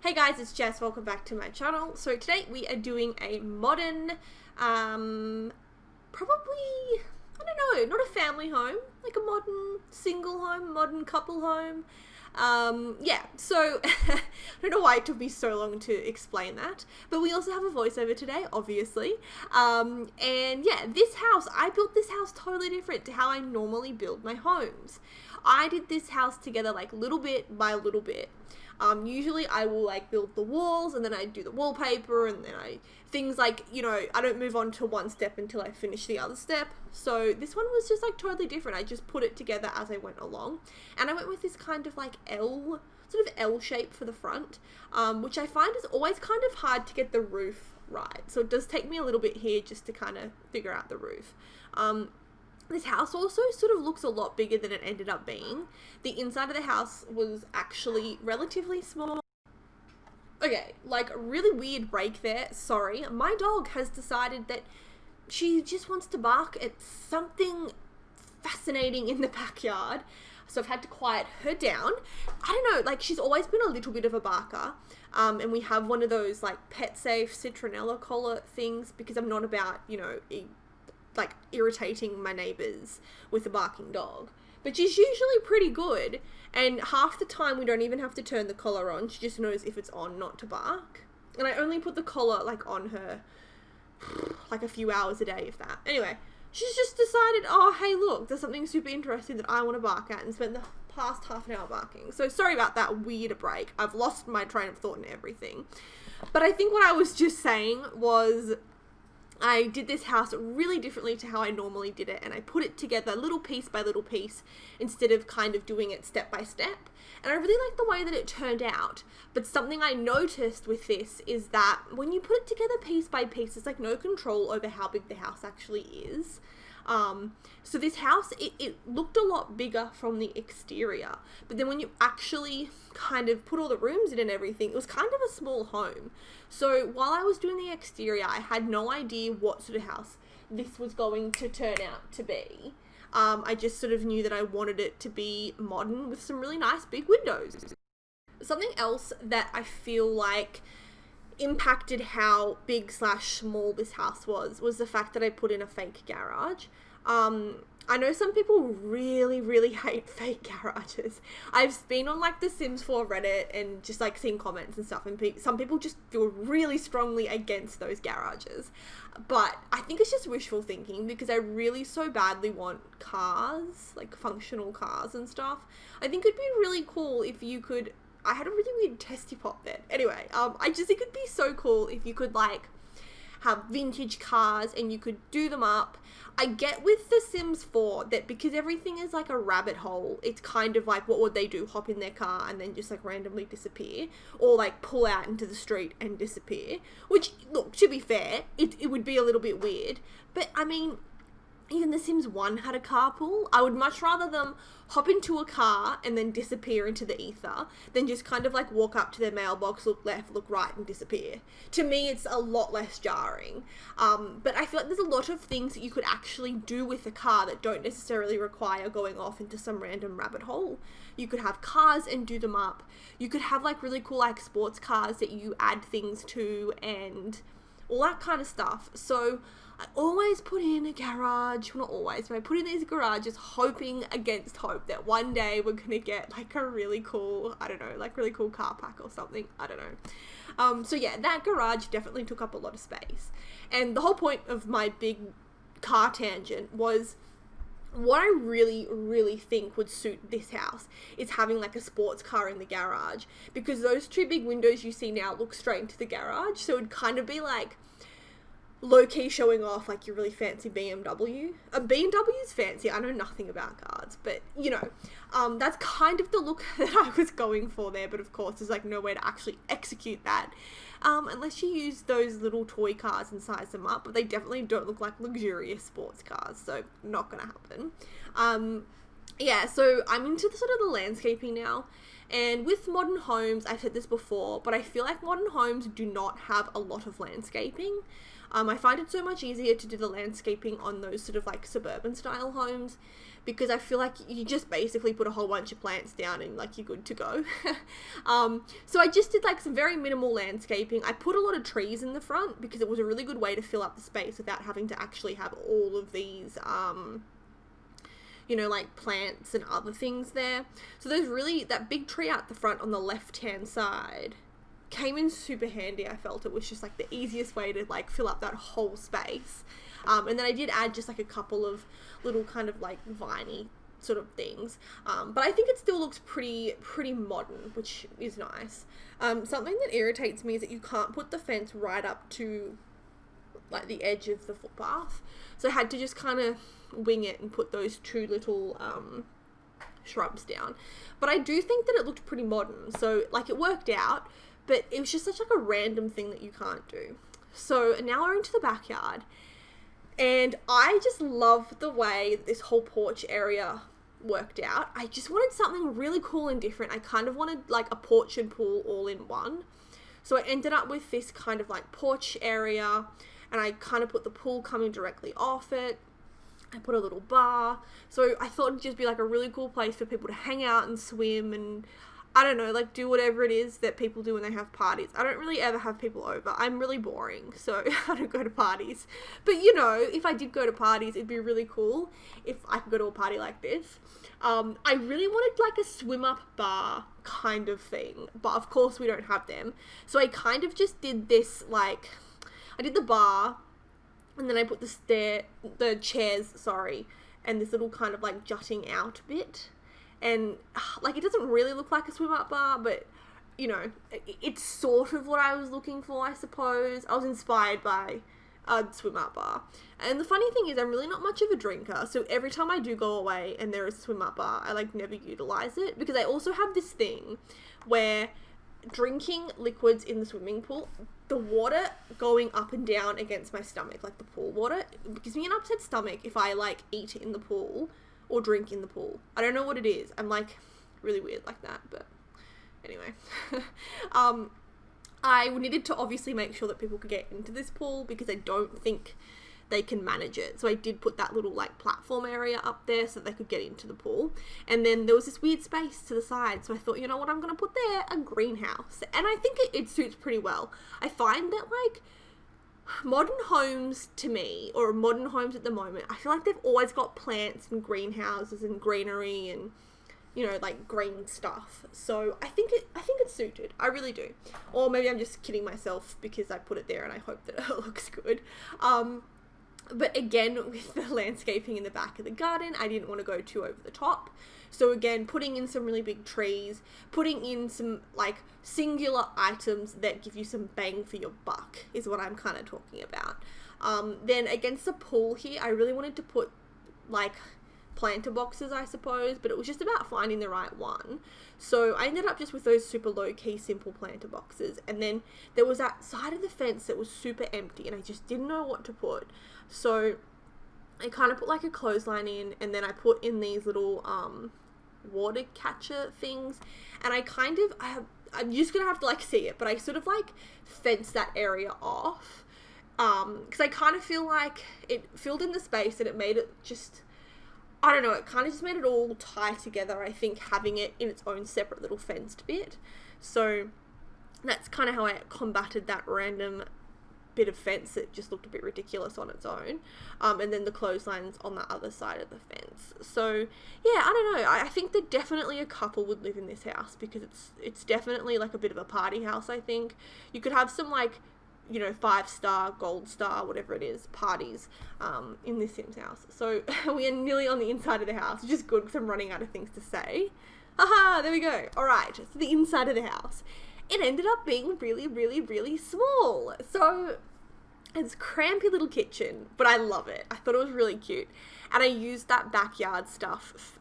Hey guys, it's Jess, welcome back to my channel. So today we are doing a modern, probably, I don't know, not a family home, like a modern single home, modern couple home. Yeah, so I don't know why it took me so long to explain that, but we also have a voiceover today, obviously. And yeah, this house, I built this house totally different to how I normally build my homes. I did this house together like little bit by little bit. Usually I will like build the walls and then I do the wallpaper and then things like, you know, I don't move on to one step until I finish the other step. So this one was just like totally different. I just put it together as I went along, and I went with this kind of like sort of L shape for the front, which I find is always kind of hard to get the roof right. So it does take me a little bit here just to kind of figure out the roof. This house also sort of looks a lot bigger than it ended up being. The inside of the house was actually relatively small. Okay, like really weird break there, sorry. My dog has decided that she just wants to bark at something fascinating in the backyard. So I've had to quiet her down. I don't know, like she's always been a little bit of a barker. And we have one of those like pet safe citronella collar things because I'm not about, you know, like irritating my neighbors with a barking dog. But she's usually pretty good, and half the time we don't even have to turn the collar on. She just knows if it's on not to bark. And I only put the collar like on her like a few hours a day, if that. Anyway, she's just decided, oh hey look, there's something super interesting that I want to bark at, and spent the past half an hour barking. So sorry about that weird break. I've lost my train of thought and everything. But I think what I was just saying was I did this house really differently to how I normally did it, and I put it together little piece by little piece instead of kind of doing it step by step. And I really like the way that it turned out. But something I noticed with this is that when you put it together piece by piece, there's like no control over how big the house actually is. So this house, it looked a lot bigger from the exterior, but then when you actually kind of put all the rooms in and everything, it was kind of a small home. So while I was doing the exterior, I had no idea what sort of house this was going to turn out to be. I just sort of knew that I wanted it to be modern with some really nice big windows. Something else that I feel like impacted how big / small this house was the fact that I put in a fake garage. I know some people really hate fake garages. I've been on like the Sims 4 Reddit and just like seen comments and stuff, and some people just feel really strongly against those garages. But I think it's just wishful thinking because I really so badly want cars, like functional cars and stuff. I think it'd be really cool if you could. I had a really weird testy pop then. Anyway, I just think it'd be so cool if you could like have vintage cars and you could do them up. I get with The Sims 4 that because everything is like a rabbit hole, it's kind of like, what would they do? Hop in their car and then just like randomly disappear, or like pull out into the street and disappear, which, look, to be fair, it would be a little bit weird. But I mean, even The Sims 1 had a carpool. I would much rather them hop into a car and then disappear into the ether than just kind of like walk up to their mailbox, look left, look right, and disappear. To me, it's a lot less jarring. But I feel like there's a lot of things that you could actually do with a car that don't necessarily require going off into some random rabbit hole. You could have cars and do them up. You could have like really cool like sports cars that you add things to and all that kind of stuff. So I always put in a garage, well, not always, but I put in these garages hoping against hope that one day we're going to get like a really cool, I don't know, like really cool car pack or something. I don't know. So yeah, that garage definitely took up a lot of space. And the whole point of my big car tangent was what I really think would suit this house is having like a sports car in the garage, because those two big windows you see now look straight into the garage. So it'd kind of be like low-key showing off like your really fancy BMW. A BMW's fancy. I know nothing about cars, but you know, that's kind of the look that I was going for there. But of course, there's like no way to actually execute that unless you use those little toy cars and size them up. But they definitely don't look like luxurious sports cars, so not gonna happen. yeah, so I'm into the sort of the landscaping now. And with modern homes, I've said this before, but I feel like modern homes do not have a lot of landscaping. I find it so much easier to do the landscaping on those sort of like suburban style homes, because I feel like you just basically put a whole bunch of plants down and like you're good to go. So I just did like some very minimal landscaping. I put a lot of trees in the front because it was a really good way to fill up the space without having to actually have all of these like plants and other things there. So that big tree out the front on the left-hand side came in super handy. I felt it was just like the easiest way to like fill up that whole space. And then I did add just like a couple of little kind of like viney sort of things. But I think it still looks pretty modern, which is nice. Something that irritates me is that you can't put the fence right up to like the edge of the footpath. So I had to just kind of wing it and put those two little shrubs down. But I do think that it looked pretty modern. So like it worked out, but it was just such like a random thing that you can't do. So now we're into the backyard. And I just love the way this whole porch area worked out. I just wanted something really cool and different. I kind of wanted like a porch and pool all in one. So I ended up with this kind of like porch area, and I kind of put the pool coming directly off it. I put a little bar. So I thought it'd just be like a really cool place for people to hang out and swim and, I don't know, like do whatever it is that people do when they have parties. I don't really ever have people over. I'm really boring, so I don't go to parties. But if I did go to parties, it'd be really cool if I could go to a party like this. I really wanted like a swim up bar kind of thing, but of course we don't have them. So I kind of just did this, like, I did the bar, and then I put the chairs, and this little kind of like jutting out bit. And like, it doesn't really look like a swim up bar, but it's sort of what I was looking for, I suppose. I was inspired by a swim up bar. And the funny thing is, I'm really not much of a drinker, so every time I do go away and there is a swim up bar, I like never utilize it, because I also have this thing where drinking liquids in the swimming pool, the water going up and down against my stomach, like the pool water, it gives me an upset stomach if I like eat in the pool or drink in the pool. I don't know what it is. I'm like really weird like that, but anyway. I needed to obviously make sure that people could get into this pool, because I don't think they can manage it. So I did put that little like platform area up there so that they could get into the pool. And then there was this weird space to the side. So I thought, you know what I'm going to put there? A greenhouse. And I think it suits pretty well. I find that like modern homes to me, or modern homes at the moment, I feel like they've always got plants and greenhouses and greenery and like green stuff. So I think it's suited. I really do. Or maybe I'm just kidding myself because I put it there and I hope that it looks good. But again, with the landscaping in the back of the garden, I didn't want to go too over the top. So again, putting in some really big trees, putting in some like singular items that give you some bang for your buck is what I'm kind of talking about. Then against the pool here, I really wanted to put like planter boxes, I suppose, but it was just about finding the right one. So I ended up just with those super low-key, simple planter boxes. And then there was that side of the fence that was super empty, and I just didn't know what to put. So I kind of put like a clothesline in, and then I put in these little water catcher things. And I'm just gonna have to like see it, but I sort of like fenced that area off, because I kind of feel like it filled in the space and it made it just, I don't know, it kind of just made it all tie together, I think, having it in its own separate little fenced bit. So that's kind of how I combated that random bit of fence that just looked a bit ridiculous on its own. And then the clotheslines on the other side of the fence. So yeah, I don't know. I think that definitely a couple would live in this house, because it's definitely like a bit of a party house, I think. You could have some like 5-star, gold star, whatever it is, parties in this Sims house. So we are nearly on the inside of the house, which is good because I'm running out of things to say. Aha, there we go. All right, so the inside of the house. It ended up being really, really, really small. So it's a crampy little kitchen, but I love it. I thought it was really cute. And I used that backyard stuff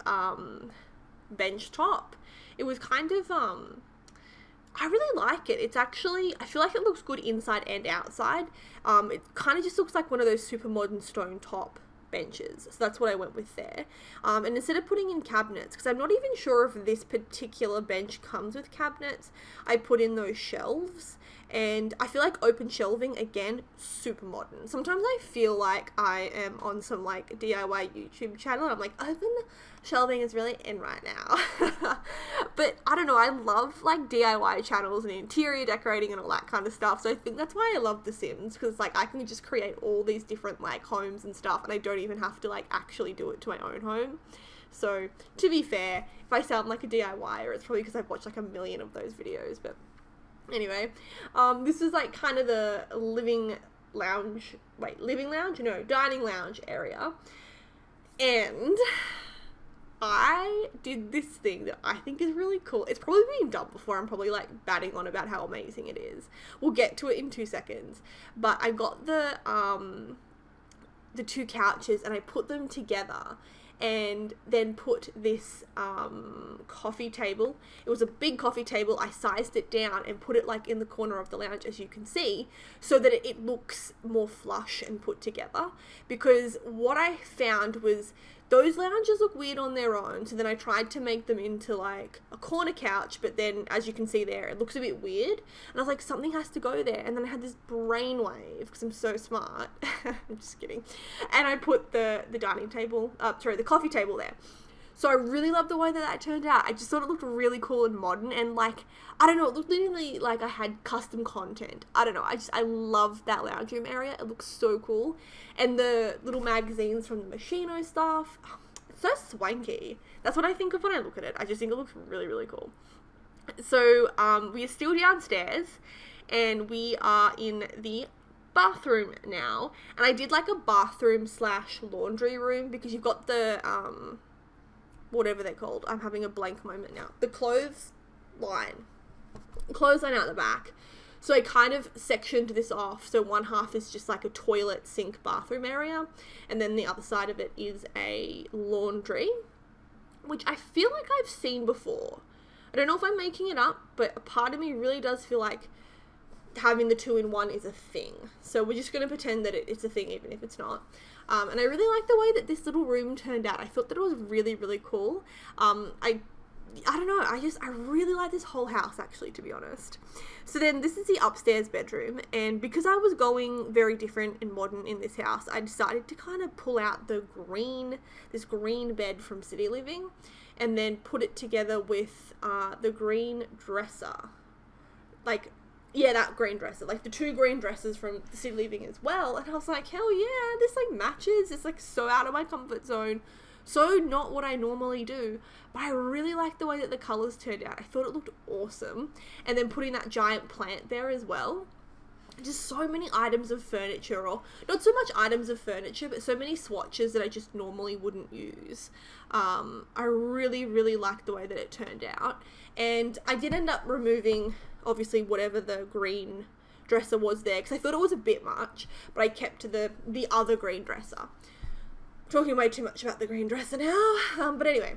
bench top. It was kind of I really like it. It's actually, I feel like it looks good inside and outside. It kind of just looks like one of those super modern stone top benches. So that's what I went with there. And instead of putting in cabinets, because I'm not even sure if this particular bench comes with cabinets, I put in those shelves. And I feel like open shelving, again, super modern. Sometimes I feel like I am on some like DIY YouTube channel. I'm like, open shelving is really in right now. But I don't know, I love like DIY channels and interior decorating and all that kind of stuff. So I think that's why I love The Sims, because like I can just create all these different like homes and stuff, and I don't even have to like actually do it to my own home. So to be fair, if I sound like a DIYer, it's probably because I've watched like a million of those videos. But anyway, this is like kind of the dining lounge area. And I did this thing that I think is really cool. It's probably been done before. I'm probably like batting on about how amazing it is. We'll get to it in 2 seconds. But I got the 2 couches and I put them together, and then put this coffee table. It was a big coffee table. I sized it down and put it like in the corner of the lounge, as you can see, so that it looks more flush and put together. Because what I found was those lounges look weird on their own, so then I tried to make them into like a corner couch, but then as you can see there, it looks a bit weird, and I was like, something has to go there. And then I had this brainwave, because I'm so smart. I'm just kidding. And I put the coffee table there. So I really love the way that turned out. I just thought it looked really cool and modern, and like, I don't know, it looked literally like I had custom content. I don't know, I love that lounge room area. It looks so cool. And the little magazines from the Machino stuff, it's so swanky. That's what I think of when I look at it. I just think it looks really, really cool. So we are still downstairs, and we are in the bathroom now. And I did like a bathroom / laundry room, because you've got the whatever they're called. I'm having a blank moment now. The clothesline out the back. So I kind of sectioned this off. So one half is just like a toilet, sink, bathroom area, and then the other side of it is a laundry, which I feel like I've seen before. I don't know if I'm making it up, but a part of me really does feel like having the 2-in-1 is a thing. So we're just going to pretend that it's a thing, even if it's not. And I really like the way that this little room turned out. I thought that it was really, really cool. I don't know, I really like this whole house, actually, to be honest. So then this is the upstairs bedroom, and because I was going very different and modern in this house, I decided to kind of pull out this green bed from City Living, and then put it together with the green dresser. That green dresser, like the 2 green dresses from the City Living as well. And I was like, hell yeah, this like matches. It's like so out of my comfort zone. So not what I normally do, but I really like the way that the colours turned out. I thought it looked awesome. And then putting that giant plant there as well. Just so many items of furniture, or not so much items of furniture, but so many swatches that I just normally wouldn't use. I really, really liked the way that it turned out. And I did end up removing, obviously, whatever the green dresser was there, because I thought it was a bit much, but I kept to the other green dresser. Talking way too much about the green dresser now, but anyway,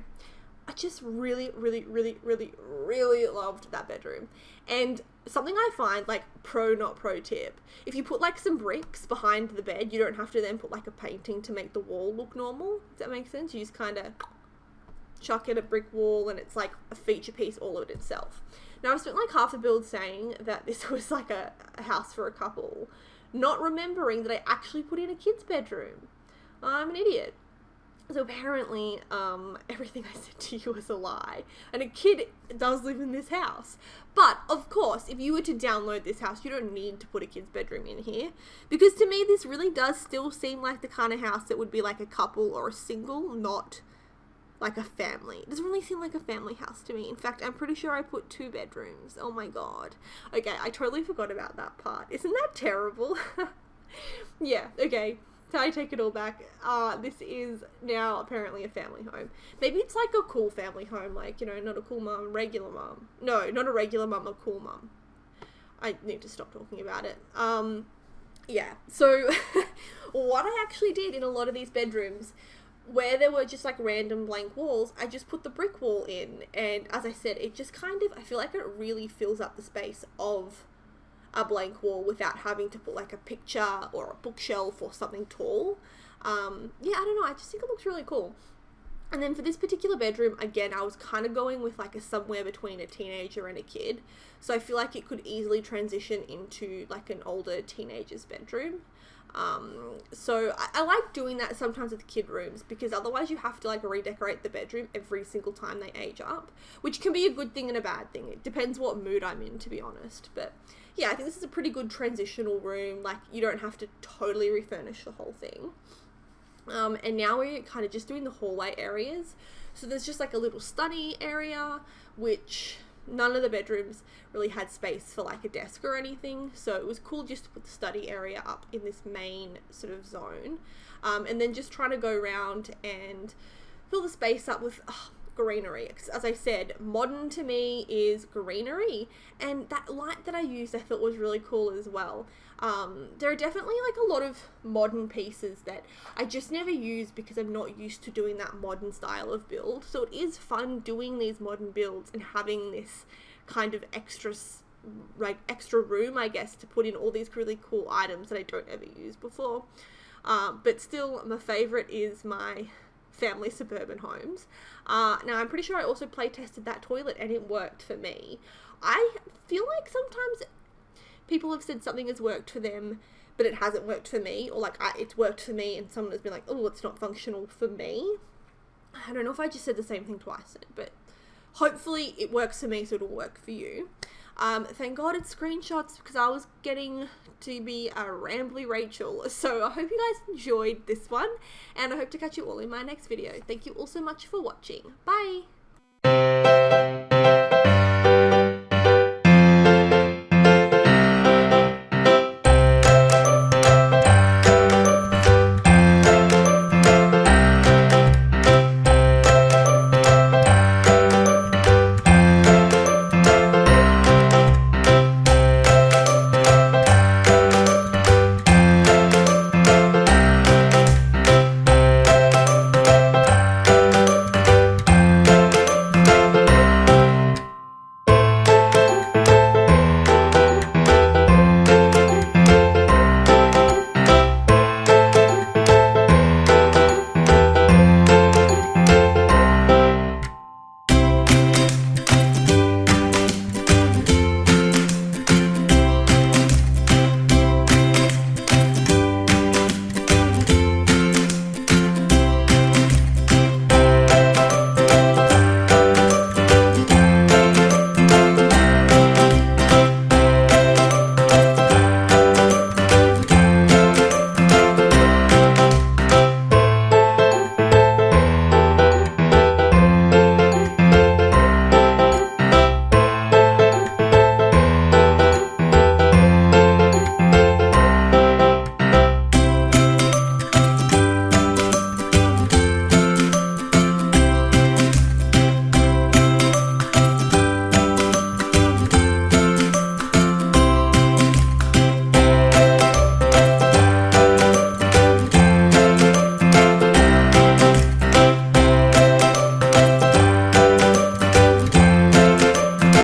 I just really, really, really, really, really loved that bedroom. And something I find, like, not pro tip, if you put like some bricks behind the bed, you don't have to then put like a painting to make the wall look normal. Does that make sense? You just kind of chuck in a brick wall, and it's like a feature piece all of it itself. Now, I've spent like half the build saying that this was like a house for a couple, not remembering that I actually put in a kid's bedroom. I'm an idiot. So apparently, everything I said to you was a lie. And a kid does live in this house. But, of course, if you were to download this house, you don't need to put a kid's bedroom in here. Because to me, this really does still seem like the kind of house that would be like a couple or a single, not like a family. It doesn't really seem like a family house to me. In fact, I'm pretty sure I put 2 bedrooms. Oh my god. Okay, I totally forgot about that part. Isn't that terrible? Yeah, okay. So I take it all back. This is now apparently a family home. Maybe it's like a cool family home, like, you know, not a cool mum, regular mum. No, not a regular mum, a cool mum. I need to stop talking about it. Yeah, so what I actually did in a lot of these bedrooms, where there were just like random blank walls, I just put the brick wall in, and as I said, it just kind of, I feel like it really fills up the space of a blank wall without having to put like a picture or a bookshelf or something tall. Yeah, I don't know, I just think it looks really cool. And then for this particular bedroom, again, I was kind of going with like a somewhere between a teenager and a kid. So I feel like it could easily transition into like an older teenager's bedroom. So I like doing that sometimes with kid rooms, because otherwise you have to like redecorate the bedroom every single time they age up, which can be a good thing and a bad thing. It depends what mood I'm in, to be honest. But yeah, I think this is a pretty good transitional room. Like, you don't have to totally refurnish the whole thing. And now we're kind of just doing the hallway areas. So there's just like a little study area, which none of the bedrooms really had space for like a desk or anything. So it was cool just to put the study area up in this main sort of zone. And then just trying to go around and fill the space up with greenery. Because as I said, modern to me is greenery. And that light that I used I thought was really cool as well. There are definitely like a lot of modern pieces that I just never use because I'm not used to doing that modern style of build. So it is fun doing these modern builds and having this kind of extra room, I guess, to put in all these really cool items that I don't ever use before. But still, my favorite is my family suburban homes. Now I'm pretty sure I also play tested that toilet and it worked for me. I feel like sometimes people have said something has worked for them, but it hasn't worked for me, or like it's worked for me and someone has been like, oh, it's not functional for me. I don't know if I just said the same thing twice, but hopefully it works for me, so it'll work for you. Thank God it's screenshots, because I was getting to be a rambly Rachel. So I hope you guys enjoyed this one, and I hope to catch you all in my next video. Thank you all so much for watching. Bye!